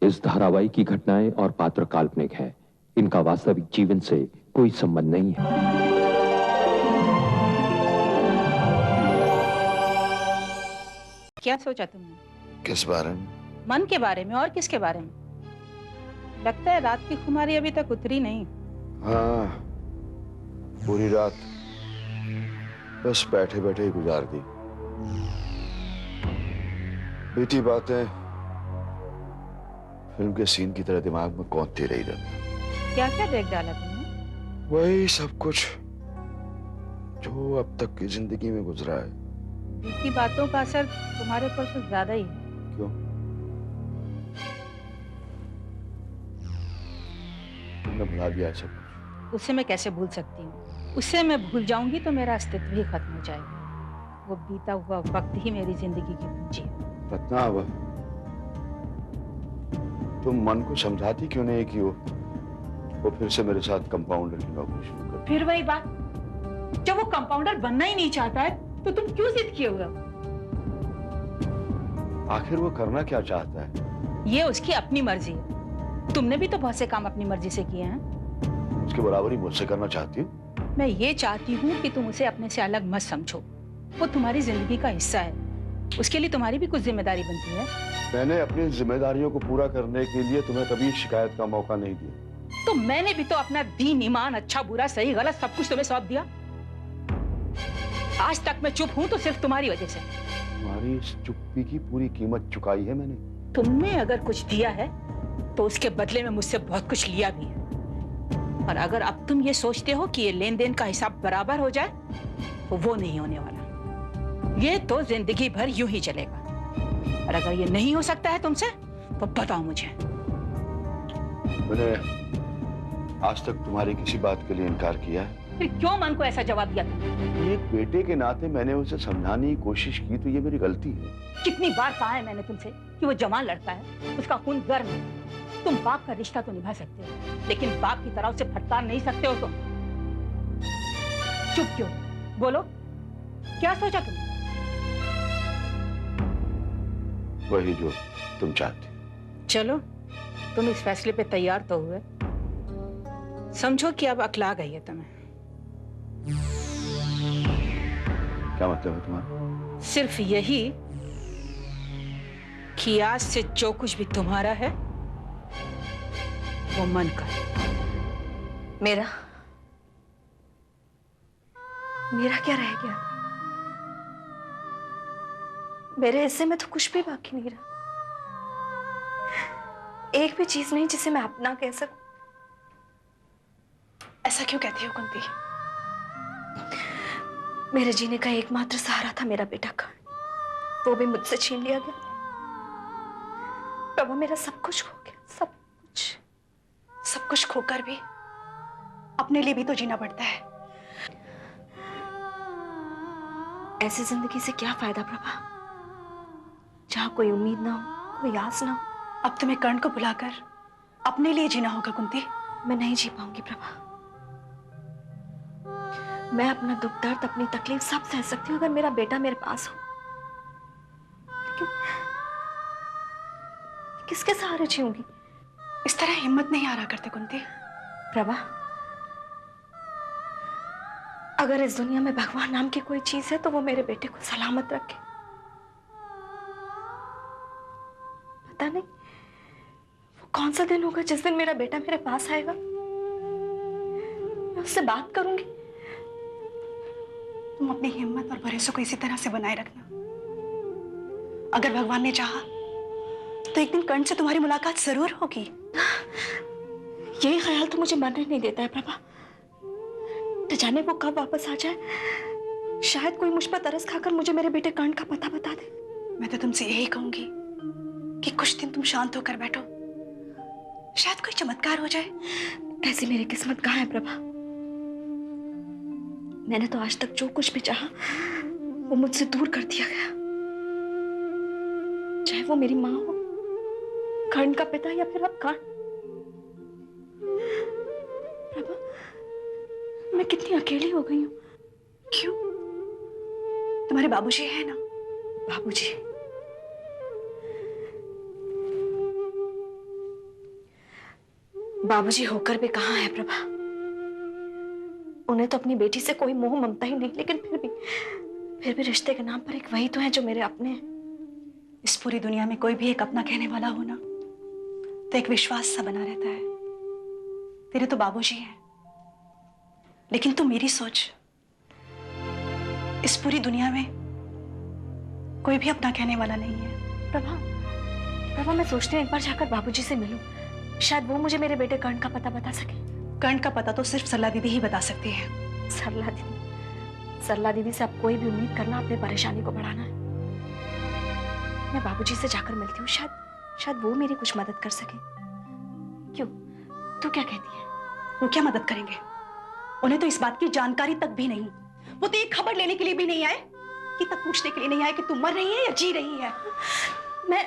इस धारावाहिक की घटनाएं और पात्र काल्पनिक है। इनका वास्तविक जीवन से कोई संबंध नहीं है। क्या सोचा तुमने? किस बारे में? मन के बारे में। और किसके बारे में? लगता है रात की खुमारी अभी तक उतरी नहीं। हाँ, पूरी रात बस बैठे बैठे ही गुजार दी। बीती बातें फिल्म के सीन की तरह दिमाग में कौंधती रही रहती। क्या क्या देख डाला तुमने? वही सब कुछ जो अब तक की जिंदगी में गुजरा है। बीती बातों का असर तुम्हारे ऊपर कुछ ज्यादा ही है। क्यों? तुमने भुला दिया सब कुछ? उसे मैं कैसे भूल सकती हूँ? उसे मैं भूल जाऊंगी तो मेरा अस्तित्व ही खत्म हो जाएगा। वो बीता हुआ वक्त ही मेरी जिंदगी की पूंजी है। रत्ना, अब तुम मन को समझाती क्यों नहीं कि वो फिर से मेरे साथ कंपाउंडर की नौकरी शुरू कर? फिर वही बात, जब वो कंपाउंडर बनना ही नहीं चाहता है तो तुम क्यों जिद किए हुए हो? आखिर वो करना क्या चाहता है? ये उसकी अपनी मर्जी है। तुमने भी तो बहुत से काम अपनी मर्जी से किए हैं। उसकी बराबरी मुझसे करना चाहती हूँ? मैं ये चाहती हूँ कि तुम उसे अपने से अलग मत समझो। वो तुम्हारी जिंदगी का हिस्सा है। उसके लिए तुम्हारी भी कुछ जिम्मेदारी बनती है। मैंने अपनी जिम्मेदारियों को पूरा करने के लिए तुम्हें कभी शिकायत का मौका नहीं दिया। तो मैंने भी तो अपना दीन ईमान, अच्छा बुरा सही गलत सब कुछ तुम्हें सौंप दिया। आज तक मैं चुप हूं तो सिर्फ तुम्हारी वजह से। तुम्हारी इस चुप्पी की पूरी कीमत चुकाई है मैंने। तुमने अगर कुछ दिया है तो उसके बदले में मुझसे बहुत कुछ लिया भी है। और अगर अब तुम ये सोचते हो कि ये लेन देन का हिसाब बराबर हो जाए तो वो नहीं होने वाला। ये तो जिंदगी भर यूं ही चलेगा। और अगर ये नहीं हो सकता है तुमसे तो बताओ मुझे। मैंने आज तक तुम्हारी किसी बात के लिए इनकार किया है? फिर क्यों मन को ऐसा जवाब दिया तुमने? एक बेटे के नाते मैंने उसे समझाने की कोशिश की तो ये मेरी गलती है। कितनी बार कहा है मैंने तुमसे कि वो जवान लड़का है, उसका खून गर्म है। तुम बाप का रिश्ता तो निभा सकते हो लेकिन बाप की तरह उसे फटकार नहीं सकते हो तुम। चुप क्यों? बोलो, क्या सोचा तुमने? वही जो तुम चाहती। चलो, तुम इस फैसले पे तैयार तो हुए। समझो कि अब अकला गई है तुम्हें। क्या मतलब है तुम्हारा? सिर्फ यही कि आज से जो कुछ भी तुम्हारा है वो मन का। मेरा क्या रह गया? मेरे हिस्से में तो कुछ भी बाकी नहीं रहा। एक भी चीज नहीं जिसे मैं अपना कह सकूं। ऐसा क्यों कहती हो कुंती? मेरे जीने का एकमात्र सहारा था मेरा बेटा का, वो भी मुझसे छीन लिया गया। प्रभु, मेरा सब कुछ खो गया, सब कुछ। सब कुछ खोकर भी अपने लिए भी तो जीना पड़ता है। ऐसी जिंदगी से क्या फायदा प्रभा, जहां कोई उम्मीद ना हो, कोई आस ना हो। अब तुम्हें कर्ण को बुलाकर अपने लिए जीना होगा कुंती। मैं नहीं जी पाऊंगी प्रभा। मैं अपना दुख दर्द, अपनी तकलीफ सब सह सकती हूँ अगर मेरा बेटा मेरे पास हो। लेकिन किसके सहारे जीऊंगी? इस तरह हिम्मत नहीं हारा करते कुंती। प्रभा, अगर इस दुनिया में भगवान नाम की कोई चीज है तो वो मेरे बेटे को सलामत रखे। पता नहीं वो कौन सा दिन होगा जिस दिन मेरा बेटा मेरे पास आएगा। मैं उससे बात करूंगी। तुम अपनी हिम्मत और भरोसे को इसी तरह से बनाए रखना। अगर भगवान ने चाहा तो एक दिन कर्ण से तुम्हारी मुलाकात जरूर होगी। यही ख्याल तो मुझे मरने नहीं देता है प्रभा। न जाने वो कब वापस आ जाए। शायद कोई मुझ पर तरस खाकर मुझे मेरे बेटे कर्ण का पता बता दे। मैं तो तुमसे यही कहूंगी कि कुछ दिन तुम शांत होकर बैठो, शायद कोई चमत्कार हो जाए। ऐसी मेरी किस्मत कहाँ है प्रभा? मैंने तो आज तक जो कुछ भी चाहा वो मुझसे दूर कर दिया गया। चाहे वो मेरी माँ हो, कर्ण का पिता, या फिर अब कर्ण। प्रभा, मैं कितनी अकेली हो गई हूँ। क्यों? तुम्हारे बाबूजी है ना? बाबूजी, बाबूजी होकर भी कहाँ है प्रभा? उन्हें तो अपनी बेटी से कोई मोह ममता ही नहीं, लेकिन फिर भी रिश्ते के नाम पर एक वही तो है जो मेरे अपने हैं। इस पूरी दुनिया में कोई भी एक अपना कहने वाला हो ना, तो एक विश्वास सा बना रहता है। तेरे तो बाबूजी हैं, लेकिन तू मेरी सोच, इस पूरी दुनिया में कोई भी अपना कहने वाला नहीं है। प्रभा मैं सोचती हूँ एक बार जाकर बाबूजी से मिलूं, शायद वो मुझे मेरे बेटे कर्ण का पता बता सके। कर्ण का पता तो सिर्फ सरला दीदी ही बता सकती है। सरला दीदी से अब कोई भी उम्मीद करना अपनी परेशानी को बढ़ाना है। मैं बाबूजी से जाकर मिलती हूँ, शायद वो मेरी कुछ मदद कर सके। क्यों, तू क्या कहती है? वो क्या मदद करेंगे? उन्हें तो इस बात की जानकारी तक भी नहीं। वो तो एक खबर लेने के लिए भी नहीं आए, कि तक पूछने के लिए नहीं आए कि तू मर रही है या जी रही है। मैं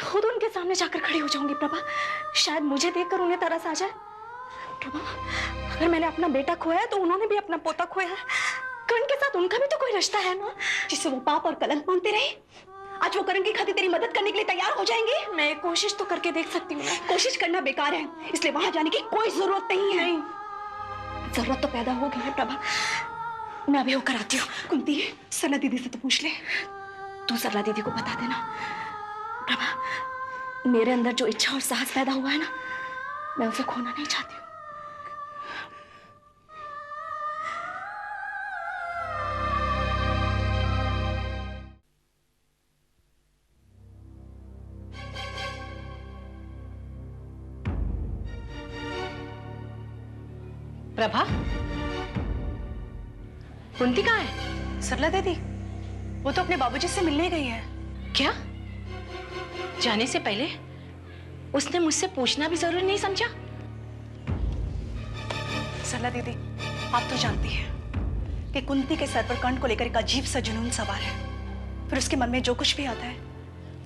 खुद उनके सामने जाकर खड़ी हो जाऊंगी प्रभा, शायद मुझे देखकर उन्हें तरस आ जाए। प्रभा, अगर मैंने अपना बेटा खोया है तो उन्होंने भी अपना पोता खोया है। कर्ण के साथ उनका भी तो कोई रिश्ता है ना, जिससे वो पाप और कलंक मानते रहे। आज वो कर्ण की खातिर तेरी मदद करने के लिए तैयार हो जाएंगे। मैं कोशिश तो करके देख सकती हूँ। कोशिश करना बेकार है, इसलिए वहां जाने की कोई जरूरत नहीं है। जरूरत तो पैदा हो गई है प्रभा, मैं अभी होकर आती हूँ। कुंती, सरला दीदी से तो पूछ ले। तू सरला दीदी को बता देना प्रभा, मेरे अंदर जो इच्छा और साहस पैदा हुआ है ना, मैं उसे खोना नहीं चाहती हूँ। प्रभा, कुंती कहाँ है? सरला दीदी, वो तो अपने बाबूजी से मिलने गई है। क्या? जाने से पहले उसने मुझसे पूछना भी जरूरी नहीं समझा? सरला दीदी, आप तो जानती हैं कि कुंती के सर पर कर्ण को लेकर एक अजीब सा जुनून सवार है। फिर उसके मन में जो कुछ भी आता है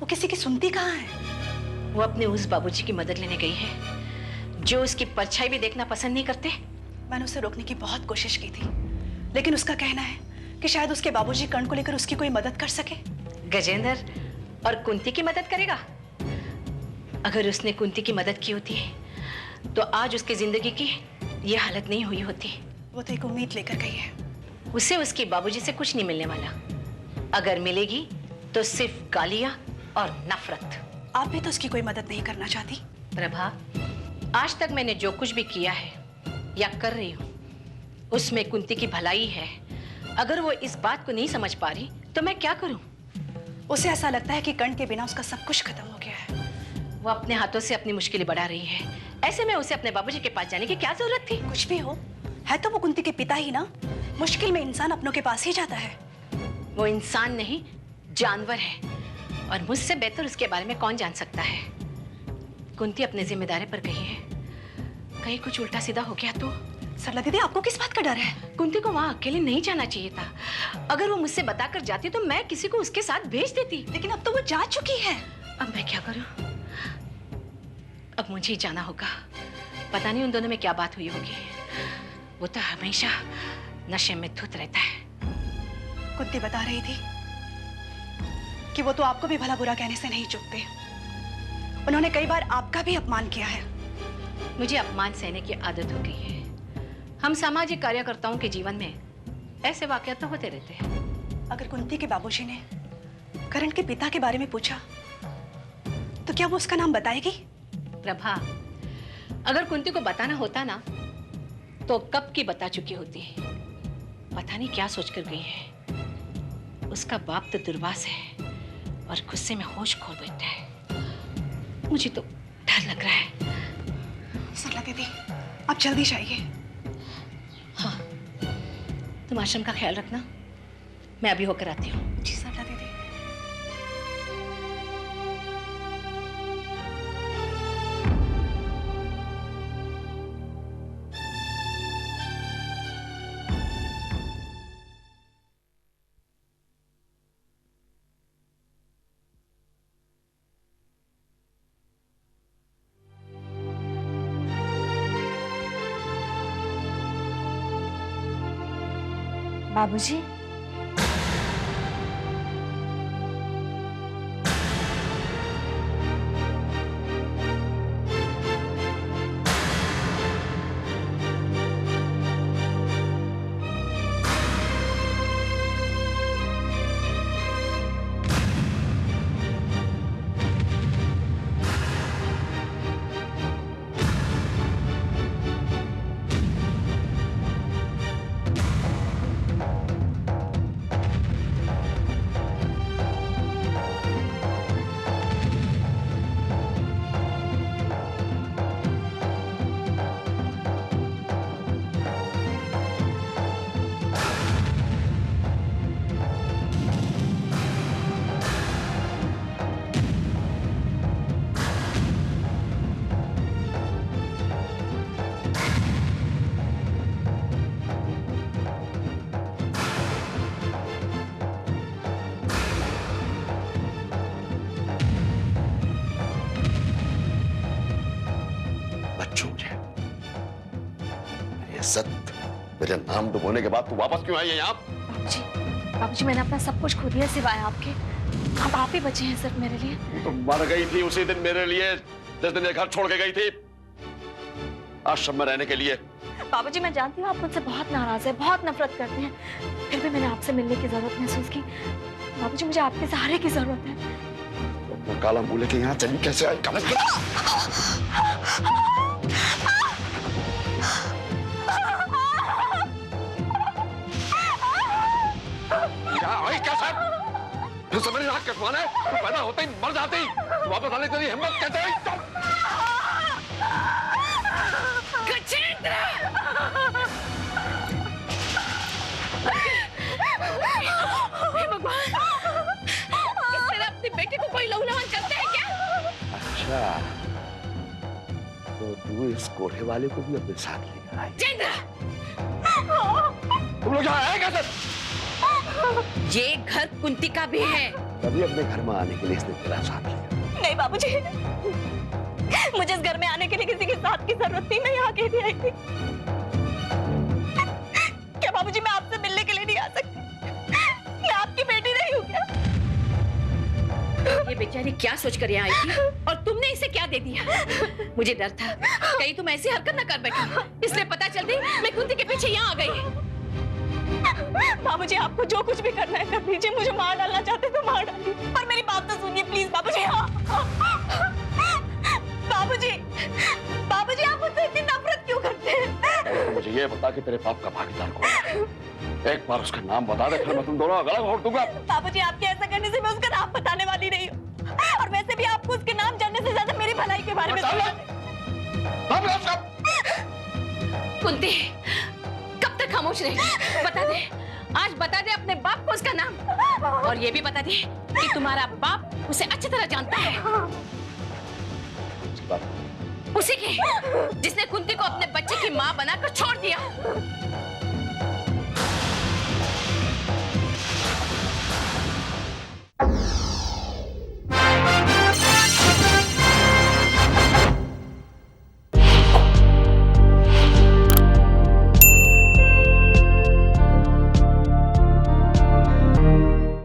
वो किसी की सुनती कहाँ है। वो अपने उस बाबूजी की मदद लेने गई है जो उसकी परछाई भी देखना पसंद नहीं करते। मैंने उसे रोकने की बहुत कोशिश की थी, लेकिन उसका कहना है कि शायद उसके बाबूजी कर्ण को लेकर उसकी कोई मदद कर सके। गजेंद्र और कुंती की मदद करेगा? अगर उसने कुंती की मदद की होती तो आज उसकी जिंदगी की ये हालत नहीं हुई होती। वो तो एक उम्मीद लेकर गई है। उसे उसके बाबूजी से कुछ नहीं मिलने वाला। अगर मिलेगी तो सिर्फ गालियां और नफरत। आप भी तो उसकी कोई मदद नहीं करना चाहती। प्रभा, आज तक मैंने जो कुछ भी किया है या कर रही हूं, उसमें कुंती की भलाई है। अगर वो इस बात को नहीं समझ पा रही तो मैं क्या करूं? उसे ऐसा लगता है कि कर्ण के बिना उसका सब कुछ खत्म हो गया है। वो अपने हाथों से अपनी मुश्किलें बढ़ा रही है। ऐसे में उसे अपने बाबूजी के पास जाने की क्या जरूरत थी? कुछ भी हो, है तो वो कुंती के पिता ही ना। मुश्किल में इंसान अपनों के पास ही जाता है। वो इंसान नहीं, जानवर है, और मुझसे बेहतर उसके बारे में कौन जान सकता है। कुंती अपने जिम्मेदारी पर गई है, कहीं कुछ उल्टा सीधा हो गया तो? सरला दीदी, आपको किस बात का डर है? कुंती को वहां अकेले नहीं जाना चाहिए था। अगर वो मुझसे बताकर जाती तो मैं किसी को उसके साथ भेज देती। लेकिन अब तो वो जा चुकी है। अब मैं क्या करूं? अब मुझे ही जाना होगा। पता नहीं उन दोनों में क्या बात हुई होगी। वो तो हमेशा नशे में धुत रहता है। कुंती बता रही थी कि वो तो आपको भी भला बुरा कहने से नहीं चूकते। उन्होंने कई बार आपका भी अपमान किया है। मुझे अपमान सहने की आदत हो गई है। हम सामाजिक कार्यकर्ताओं के जीवन में ऐसे वाकयात तो होते रहते हैं। अगर कुंती के बाबूजी ने कर्ण के पिता के बारे में पूछा तो क्या वो उसका नाम बताएगी? प्रभा, अगर कुंती को बताना होता ना तो कब की बता चुकी होती। पता नहीं क्या सोचकर गई है। उसका बाप तो दुर्वास है और गुस्से में होश खो बैठा है। मुझे तो डर लग रहा है। सरला दीदी, आप जल्दी जाइए। हाँ, तुम आश्रम का ख्याल रखना। मैं अभी होकर आती हूँ। जी सरला दीदी। बाबूजी, छू मुझे। मेरी इज्जत, मेरे नाम डुबोने के बाद तू वापस क्यों आई है यहाँ? बाबूजी मैंने अपना सब कुछ खो दिया सिवाय आपके। अब आप ही बचे हैं सिर्फ मेरे लिए। तू मर गई थी उसी दिन मेरे लिए, जिस दिन ये घर छोड़ के गई थी आश्रम में रहने के लिए। बाबूजी मैं जानती हूँ आप मुझसे बहुत नाराज है, बहुत नफरत करते हैं, फिर भी मैंने आपसे मिलने की जरूरत महसूस की। बाबूजी मुझे आपके सहारे की जरूरत है। तो काला मुंह लेके यहाँ चली कैसे आई? काला कैसे? फिर से मेरी नाक कटवाना है? तू पैदा होते ही मर जाती, वापस आने तेरी हिम्मत कैसे हुई? गजेंद्र! हे भगवान! इस तरह अपने बेटे को कोई लहू-लहान करता है क्या? अच्छा, तो तू इस कोठे वाले को भी अपने साथ लेकर आई? गजेंद्र! तुम लोग यहाँ आए कैसे? ये घर कुंती का भी है। तभी अपने घर में आने के लिए इसने तेरा साथ लिया। नहीं बाबूजी, मुझे इस घर में आने के लिए किसी के साथ की जरूरत नहीं, मैं यहाँ अकेली आई थी। क्या बाबूजी मैं आपसे मिलने के लिए नहीं आ सकती? मैं आपकी बेटी नहीं हूँ क्या? ये बेचारी क्या सोचकर यहाँ आई थी और तुमने इसे क्या दे दिया? मुझे डर था कहीं तुम ऐसी हरकत न कर बैठी, इसलिए पता चल गई मैं कुंती के पीछे यहाँ आ गई। बाबूजी आपको जो कुछ भी करना है कर दीजिए, मुझे मार डालना चाहते तो मार डालिए, पर मेरी बात तो सुनिए प्लीज बाबूजी। बाबूजी, बाबूजी आप मुझसे इतनी नफरत क्यों करते हैं? मुझे ये बता कि तेरे पाप का भागीदार कौन है? एक बार उसका नाम बता दे, फिर मैं तुम दोनों गला घोट दूंगा। बाबूजी आपके ऐसा करने से मैं उसका नाम बताने वाली नहीं हूँ, और वैसे भी आपको उसके नाम जानने से ज्यादा मेरी भलाई के बारे में कुंती कब तक खामोश रहेगी? बता दे, आज बता दे अपने बाप को उसका नाम, और ये भी बता दे कि तुम्हारा बाप उसे अच्छी तरह जानता है। उसी के जिसने कुंती को अपने बच्चे की माँ बनाकर छोड़ दिया।